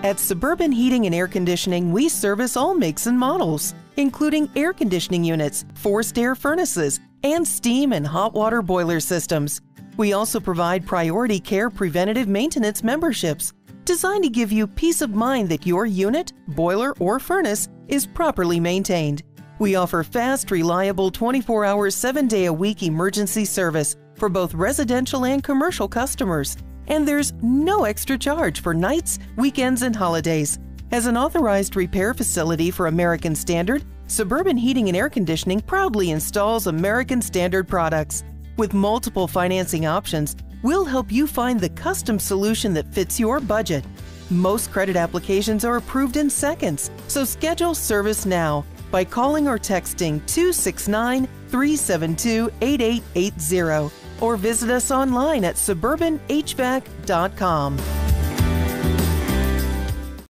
At Suburban Heating and Air Conditioning, we service all makes and models, including air conditioning units, forced air furnaces, and steam and hot water boiler systems. We also provide priority care preventative maintenance memberships, designed to give you peace of mind that your unit, boiler, or furnace is properly maintained. We offer fast, reliable 24-hour, 7-day-a-week emergency service for both residential and commercial customers. And there's no extra charge for nights, weekends, and holidays. As an authorized repair facility for American Standard, Suburban Heating and Air Conditioning proudly installs American Standard products. With multiple financing options, we'll help you find the custom solution that fits your budget. Most credit applications are approved in seconds, so schedule service now by calling or texting 269-372-8880 or visit us online at suburbanhvac.com.